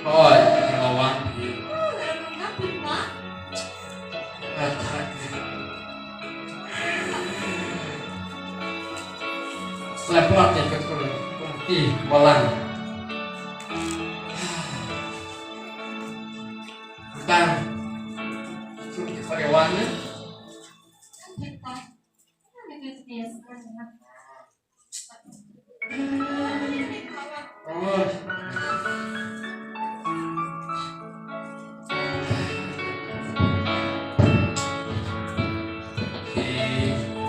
Thôi, lawan. Ngapit na? Seleplak ya betul. Ih, walang. Bang. Sudah karyawannya. Ngapit na? Ano nag-test ka na? Oh.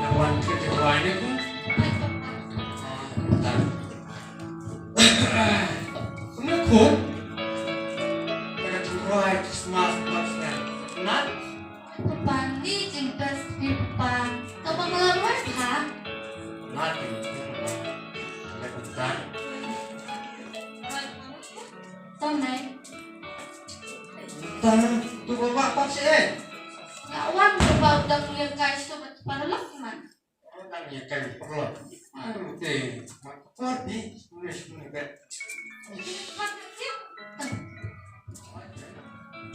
Kawan kecewaannya pun. Penekuk. Mereka cerai smart boxnya. Not. Kupandi jeng best pipa. Kapag malaruan ka? Not ini. Lakukan. Tonay. Tangan tu bapak apa sih? Ngawan mo ba ang yung guys to ba't panalak man? Tanya kan perlu. Aduh, deh. Mak di nulis nulis.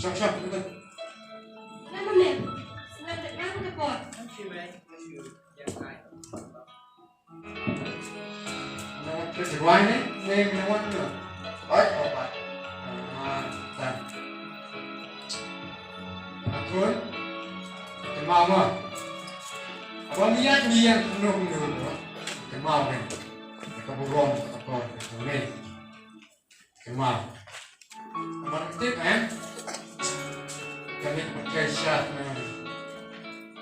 Sok betul. Ano men? Sinadad na ako na po. Nawat kecewaannya, nih nawat tu. Oi, obat. Dan. Betul. Kemau mah. Apa niat dia penuh dulu. Kemau kan. Keburung apa ni. Kemau. Kemau itu kan. Kami pakai syarat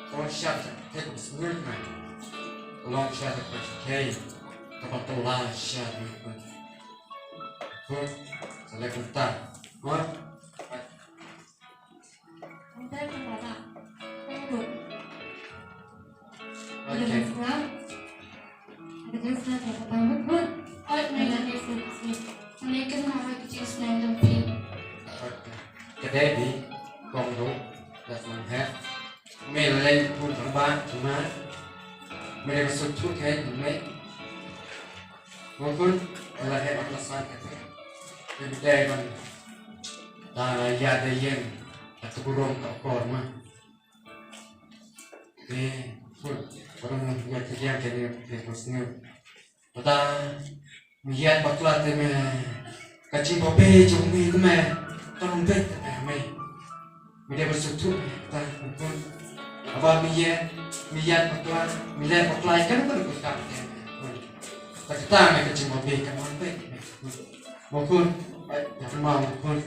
kalau syarat itu semua kan. Kalau syarat pakai tempat tolah syarat itu. Pun saya kata, mah. Antay ko na na. Pero, Oke. Nag-dress na? Nag-dress na tayo kapag good. Ay, nag-dress na kasi. Nalikan na ako i-choose na yung film. Kedai di Gongdo dan melihat meleng pun terbang cuma mereka sujud kayak gini maupun melihat atasan kata kedai kan ya ada yang atau burung kapor mah pun orang yang kerja jadi terusnya kita melihat bakal ada kacing bobe cumi tu tolong bet Media bersujud tak pun apa miyat baklai kan pun ikut tak kita mereka cuma berikan mampu maupun yang mau pun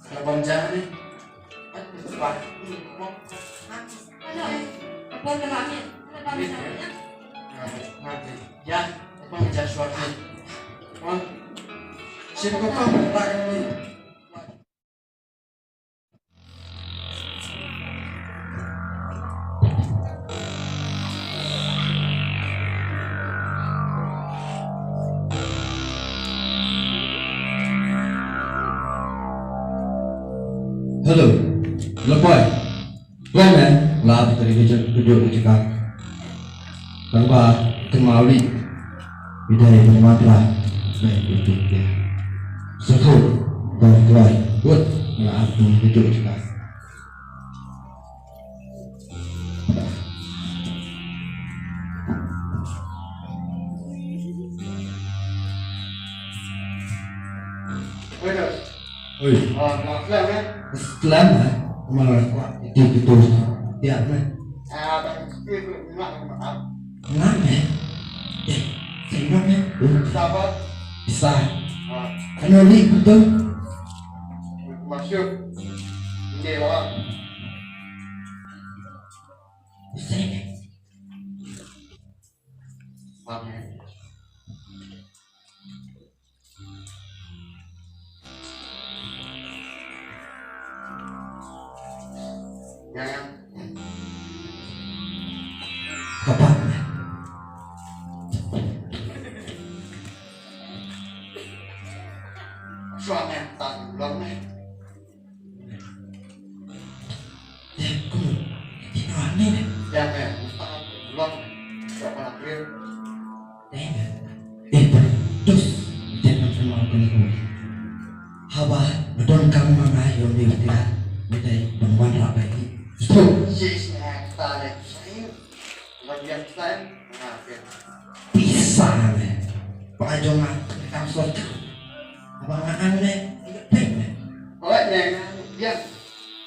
kalau bangsa ni cepat Ano eh? Kapag nagamit. Nagamit sa kanya? nanti ya apa menjadi suatu siapa kau melakukan ini Halo, lepai. Kau ni lah dari kerja duduk di cakap. Tanpa kemari, bidai bermatlah. Baik itu dia. Satu, dua, buat lah aku duduk di cakap. Oi, maaf lah kan Islam malah itu tiap ni. itu maaf Ngapa? Sengkaknya sahabat bisa. Ano ni betul? masuk ini orang Bisa. maaf jangan Kapan? suami tak belum nih Aku ini aneh ni. jangan tak belum siapa lagi? Tengah. Terus jangan semua kini. Haba, betul kamu mengayo di tidak. Bedai teman rapai. Stop. Saya tarik saya. Bagian saya mengakhir. Bisa men. Pajongan kamu suatu. Abang aneh. Tengah. Oh, yang yang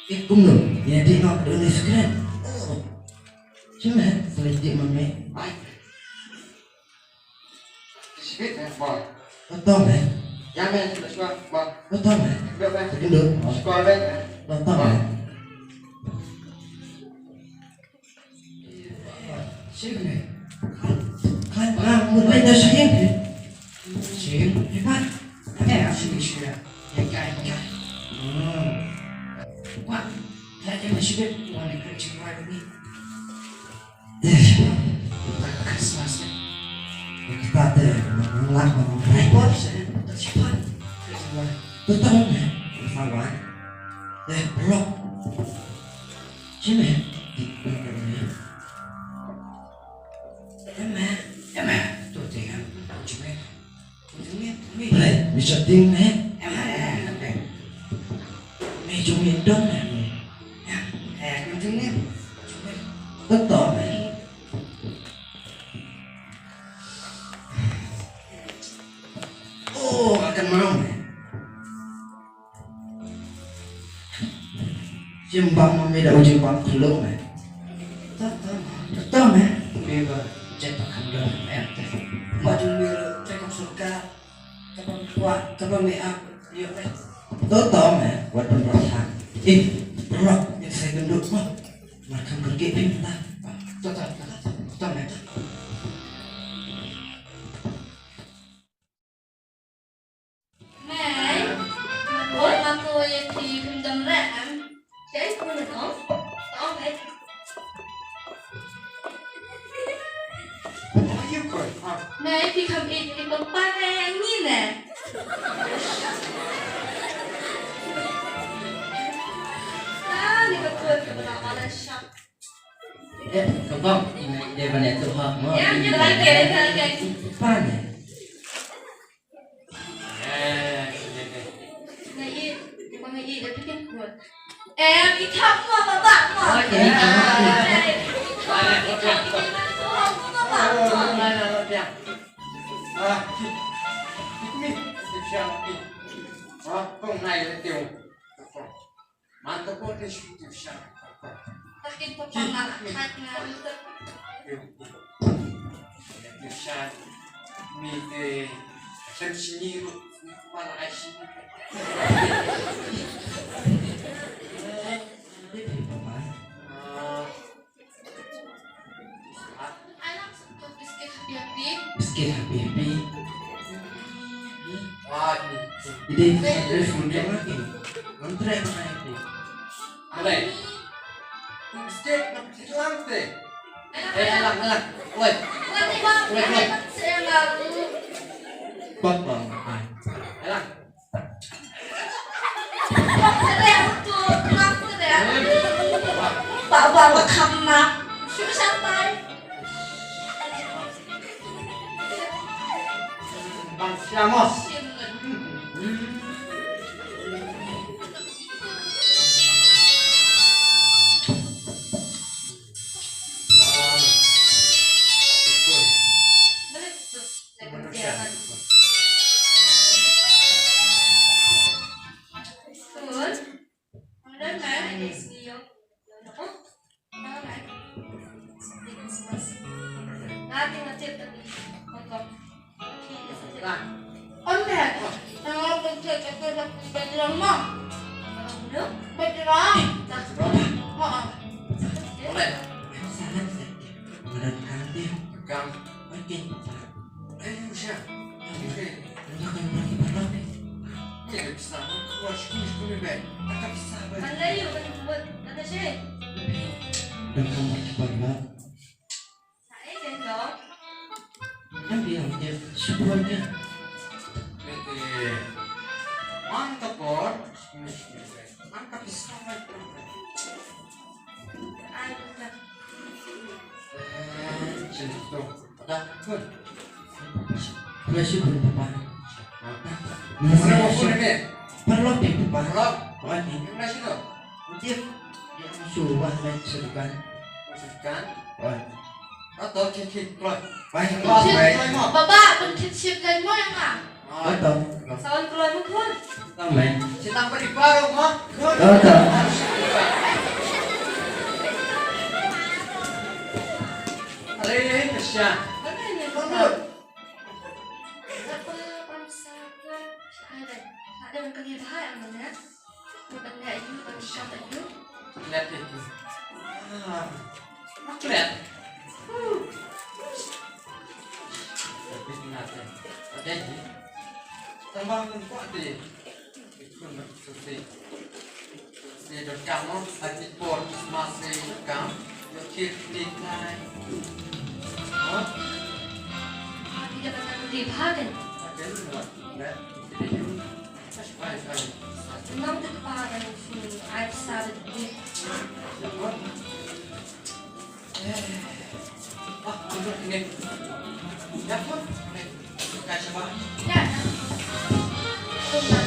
Ikum loh. Ya di nak dunia sekeren. Cuma selejik mami. baik. Disebut ya, boy. Betul men. Yang men sudah suka, boy. Betul men. Berapa? Gendut. Sekolah men. Betul men. Sini. Kan mulai dah sini. Sini. Cepat. Ada sini sudah. Ya kaya kaya. Wah, saya masih boleh kerja lagi. Christmas. Kita ada mengelak repot saya cepat. Betul kan? Kawan. Blok. Sini. Emma. Tuh jangan. Cuma. Boleh bisa tinggal. Cuma dong ya. Macamnya. Betul. Oh, akan mau. Jimbang membeda jimbang keluk. Betul. Beba cetakan dalam RT. Baju biru cekok surga. Kapal kuat, kapal meak. Yuk. Betul, buat pemerasan. Berat yang saya gendut mah. Makan pergi pinta. Betul. Này, ủa mà tôi thì không đâm ra cái cô này nó vậy. Ayo kau. Này thì không ít thì bấm ba ngay anh nhìn nè. Ni có cười cái nào mà sao? Không, đây là tổ hợp mà. Em như là cái Phan này. này y, con này y để biết cái cười. Em đi thăm mà bạn mà. Hôm nay là tiểu mà tôi có thể suy tiểu sao Tapi pernah hanya tiểu sao mi de xem sini para asin anak untuk biskuit happy. Biscuit happy. wah Jadi ada sudah lagi. Mantra yang mana itu? boleh biskuit nak lantai Enak. enak woi Nanti bang, saya lalu. Bang. enak Saya untuk saya. Bawa kamar. Sudah sampai. bang siamos pegang siap tidak bisa wah syukur baik tak bisa baik Anda yuk buat ada sih. Dan kamu cepat banget. Saya gendong. Kan bilang dia sebuahnya. mantap bor mantap bisa macam itu. Dah, pun. Berhasil pun papa. Mana mau pun ni? Perlu deh papa. Kalau Wah ni. yang mana sih tu? Dia yang suruh lain serukan. Maksudkan, Wah. atau cicit keluar. Baik. Bapak, pencet dan mo yang ah. Atau. Sawan keluar mo keluar. Tamai. Cita apa di baru mah? Atau. Alih kesya. Ano yun yung Tunggu. Ada yang kelihatan mana? Bukan nggak itu, bukan siapa itu. Lihat itu. Lihat. Tapi nanti. Ada ni. Tambah kuat deh. Itu nanti. Ni dah kamu hati pun masih kamu. Yo kiri lain. Oh. Tidak akan kelihatan. Ada ni lah. Lihat. Ini. Baik, baik. Memang itu kepadan sini. I've started with. Duduk ini. Ya pun. Kasih apa? Ya. Tunggu.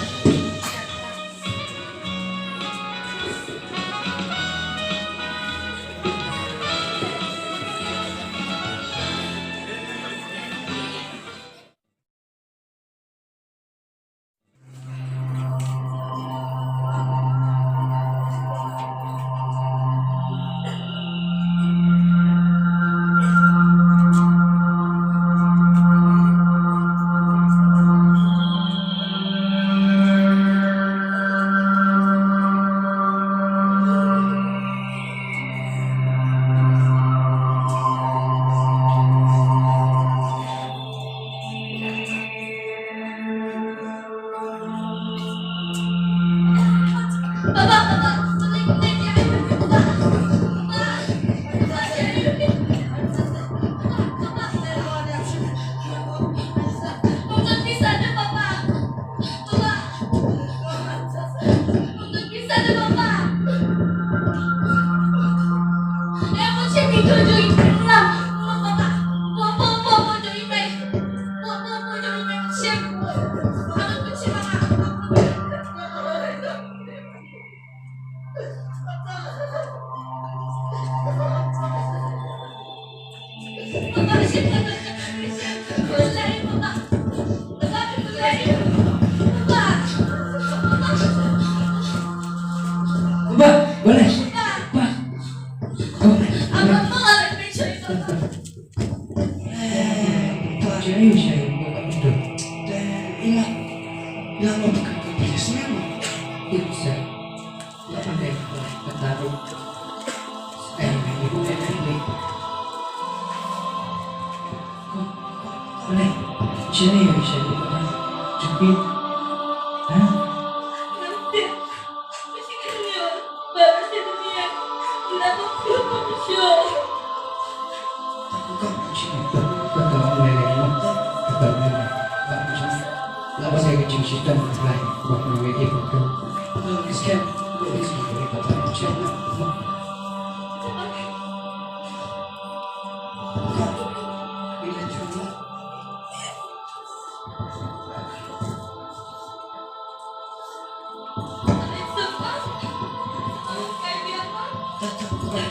Mbak, boleh. Mbak. Jadi saya bukan itu. Ingat, yang mau bukan kebiasaan apa? Bisa. Apa deh? Ketaruh. Ibu ini. Boleh. Jadi bisa bukan jepit. Hah? Sistem lain buat memiliki bentuk miskin bisa diberikan bila coba tetap boleh.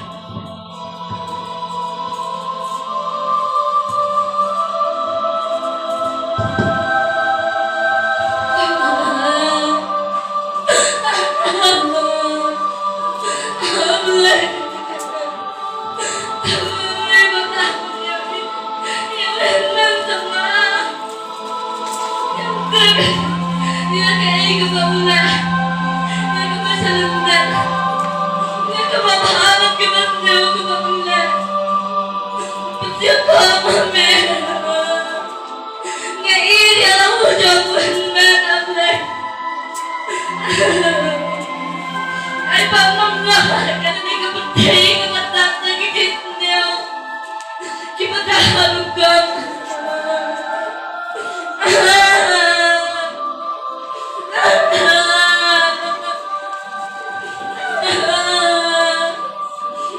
Ay, pamanglahan ka na hindi ka patay ka matatagigit niyo. Kipagkahalog ka.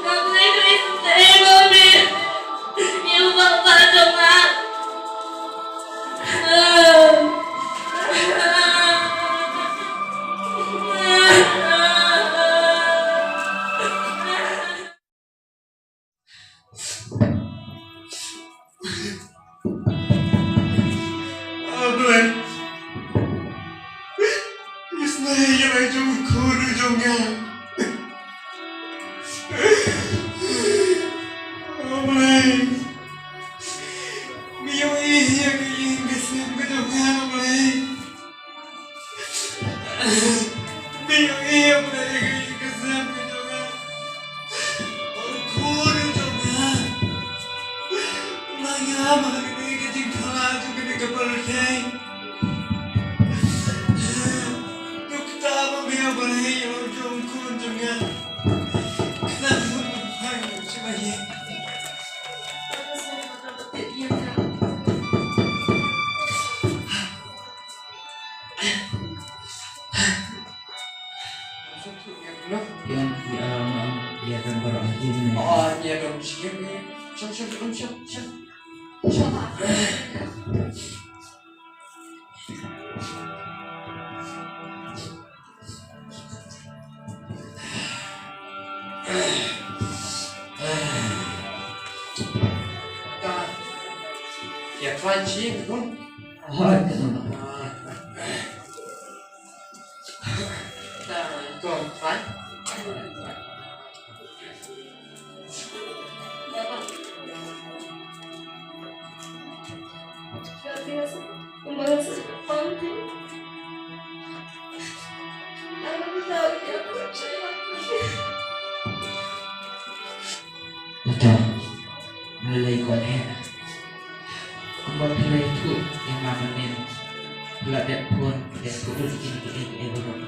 Naglay ko isang tayo, mami. Yung Mangapa kini kecil kalaju kini kepercayaan. Dokter membiarkan bayi ujungku dengan kenapa menghanyut sebagai Bagus saya bakal petik dia Kak. yang dia akan berarti ini. Oh, dia dong sikit ni. Siap. Coba. Ya, try sih, betul. Oh, itu. Go, try. Bapak. Gak biasa. Kembali secepat ini. Aku tahu dia percaya. Betul. Mulai konek. Kembali mulai itu yang mamanin. Belat dan pun dan kubur ini baru.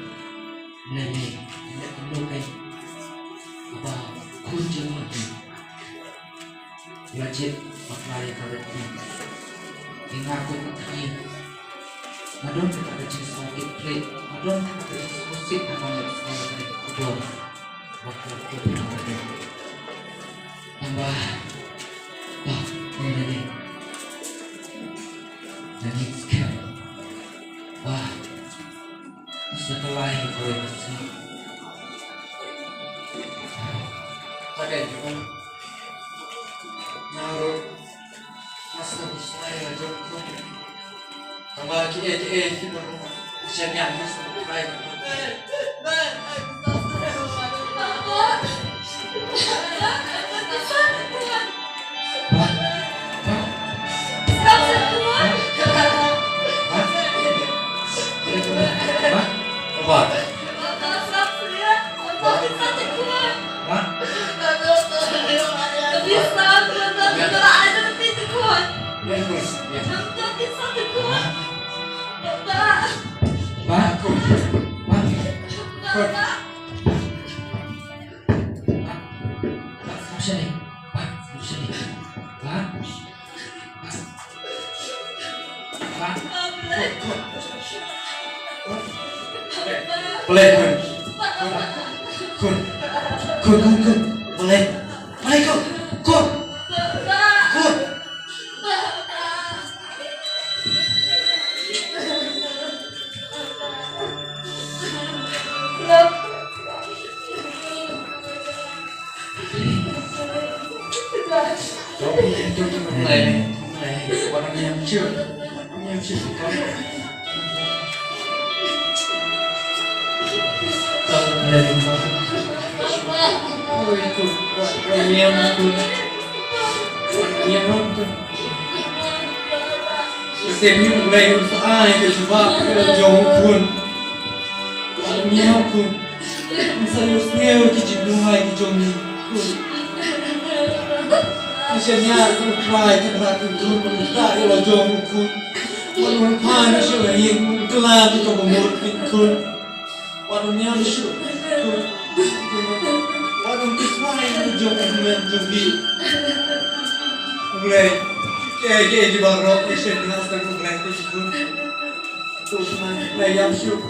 Mulai tidak perlu kan. Apa kunjung lagi. Wajib apply kalau ini. Yang aku kutip. Madon kita kecil sedikit klik. Madon kita kecil musik apa yang sekolah dari kubur. Waktu itu tambah ini jadi sekarang setelah itu bersih Pakai juga. Naruh masa saya jauh. Tambah kita usianya masih baik. Apa? Boleh, Kun. Boleh. Kun. Mulai. Orang yang chưa có. Lên ôi cụt anh em cụt anh em không xem như một ngày không có ai thì chúng ta giống cuốn anh em cuốn sao nhiều thì chỉ đúng hai thì chồng cuốn xem nhà cũng phải thật là cuốn mình ta là giống cuốn mình phải nó sẽ là hiện cái là thì có một cuốn warungnya lucu, warung kiswahnya jom di, mulai kayak di barok di sini harus mulai itu pun, terus mulai yang syuk.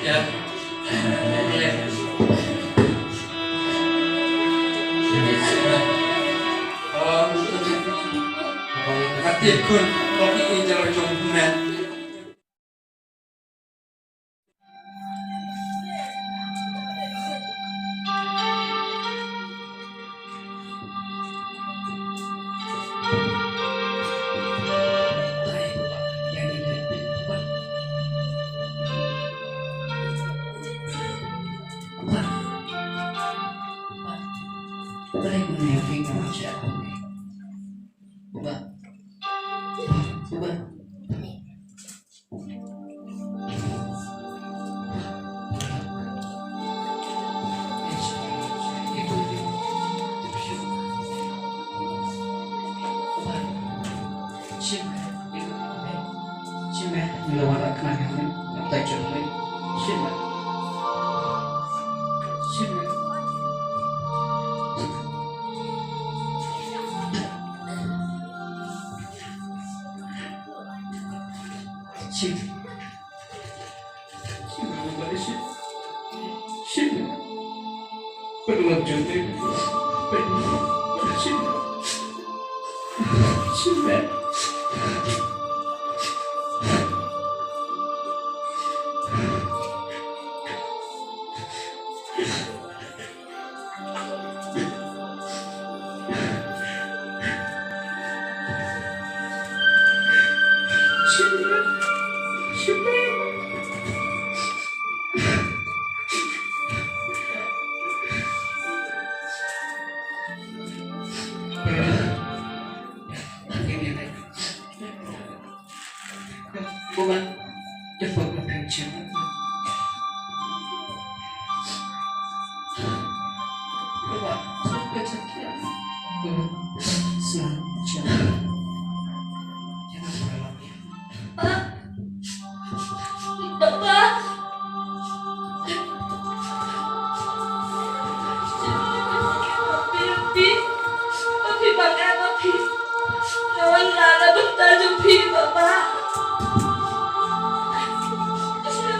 Ya, hati kun, kopi ini jalan jomben. Shit. Shit. Shit. Perlu jadi. Shit. Shit. Bukan cepat berpencet. Coba sampai sekian. Jangan berlari. Bapak. Papi pakai papi. Jangan nana bertajuk pi bapak.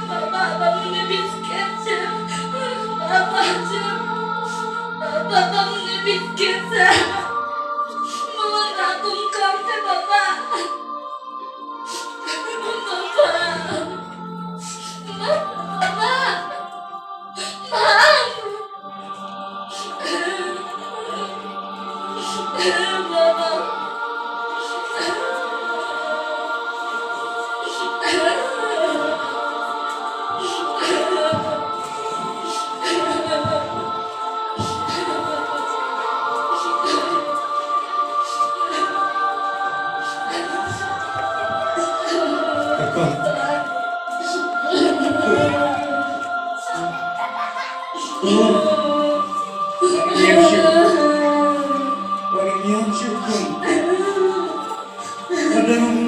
Bapak bangun biskuit jam. Bapak jam. Bapak bangun biskuit jam. Mau rangkum kamu bapak.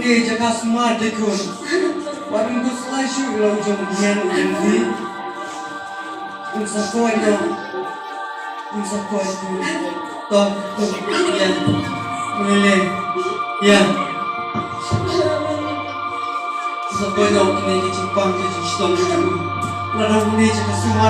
Jaga semua dekun, warung ku selalu lau jombian ini. Unsa koi tu, toh ya, mulai ya. Unsa koi tu kini kecimpang kecistong tu, warung ni jaga semua.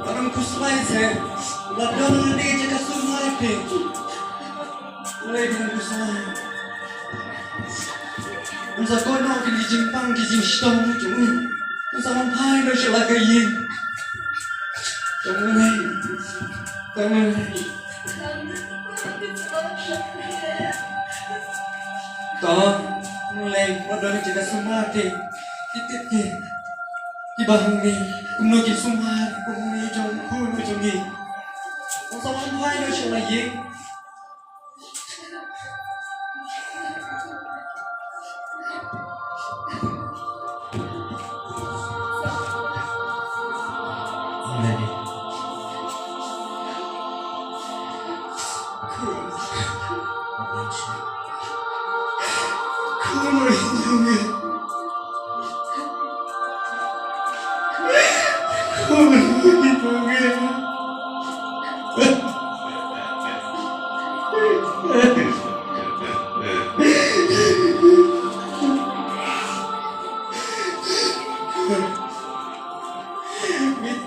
Orang kuslai saya, ladang dia jaga semua itu. Mulai dengan kuslai. Unsa kono kini jimpang kini stong jung. Unsa mampai do sila kayin. Tangan. Toh, mulai ladang jaga semua itu. Titik. Ibang ni, kumno ki sumar, kumno jong kuno jongi. Ang samang buhay na siya lagi. juga Kun juga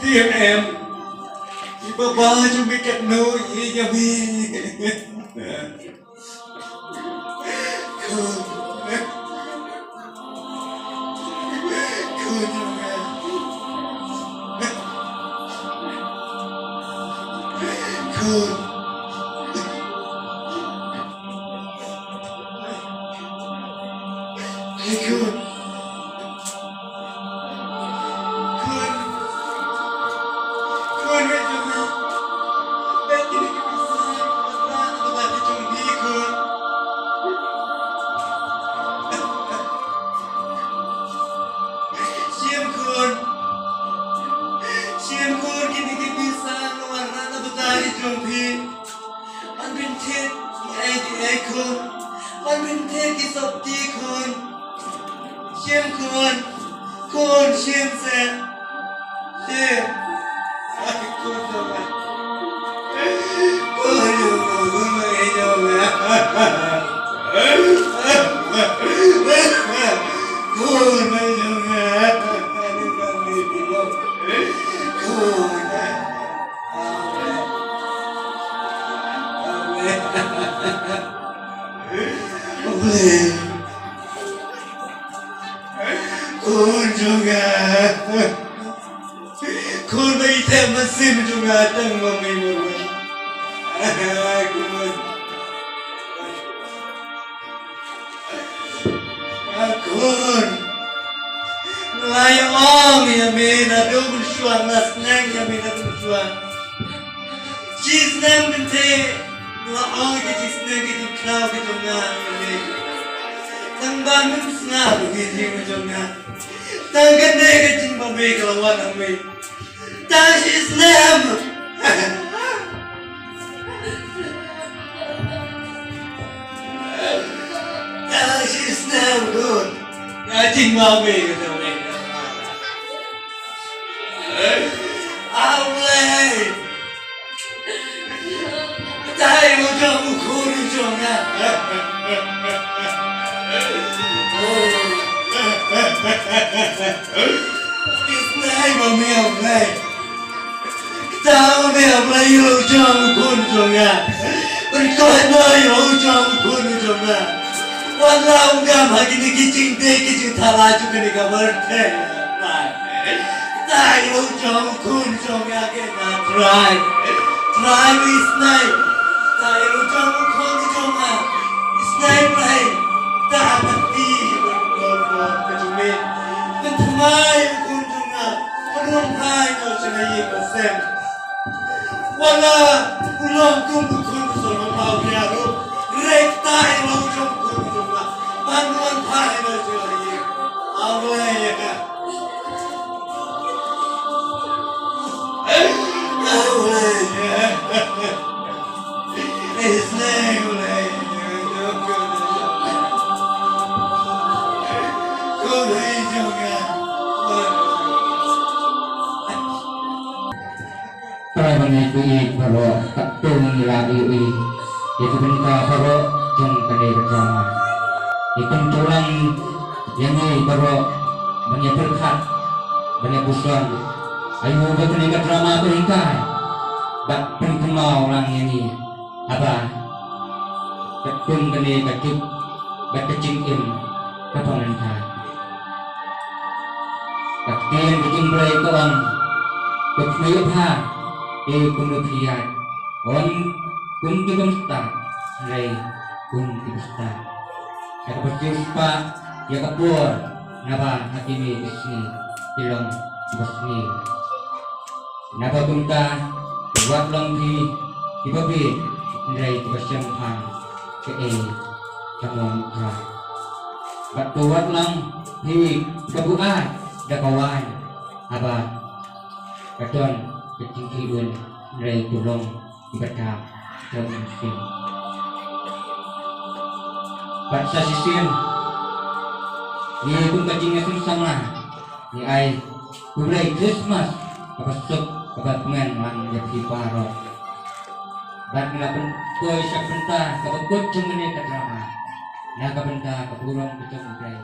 Tìm em Chị bà ba cho mình cắt nối ý nhà mình Không Không cho em Không Hãy không Kun vet du vet du vilken musik och att de är lite om vi kun Siem kun kini ki bisa warna na betari jompi Man bin tet i ai kun Man bin tet ki sopti kun Siem kun Siem se Siem Cô juga mày juga Cô mày juga Ini kami bilang Cô Cô juga Kun ba ite masim juga tang mami mo. Kun. Layong yamin adu bersuang nasnang yamin adu bersuang. Cisnang bente laong ke cisnang ke dikau ke jonga yamin. Tang bangun sengalu ke jonga. Tang gede ke jimba me kelawan amin. That's his name! That's his name, good. Ngajing mami gitu mereka. Aulay! Tayo mo dyan mo kuno dyan nga. Isnay mami aulay. Tao mẹ mà yêu trong con rồi à Con coi nơi yêu trong con rồi à Quan lòng cả mà cái chính tế cái chữ thà là cho cái này vấn đề Ta yêu trong con rồi à cái là try with này Ta yêu trong con rồi à Snake này Ta bắt đi Con cái chúng mình Con thầm ai con rồi à Con không ai đâu cho nên yêu mà xem Wala ulong kung bukun sa mga biyaro rekta ilong kung bukun sa panuan tayo na siya away isnay ulay kulay juga Para mengikuti paro ketung lagi itu benda paro jong kene drama ikun tulang yang ini paro banyak berkat banyak busan ayo berkene drama berhingkai bak penkenal orang ini apa ketung kene kecuk bak kecingin ketongan kai kakien kecing berai koang kecmayu pha kun nukiat on kun kibasta ray kun kibasta kata berjumpa ya kapur napa hakimi isni bilang kibasni napa kunta buat long di babi ray kibasyam pang ke kamong ra batuat lang di kabuat dakawan apa katon kecingkiun ray tulong ibadah dalam musim bangsa sisin Ni kung kajing na sama. Ni ay kulay Christmas. Kapasok kabatmen lang jadi paro. Dan ngelapan toy siya punta kapagkot sa mga kadrama. Nakabenta kapurong ito kulay.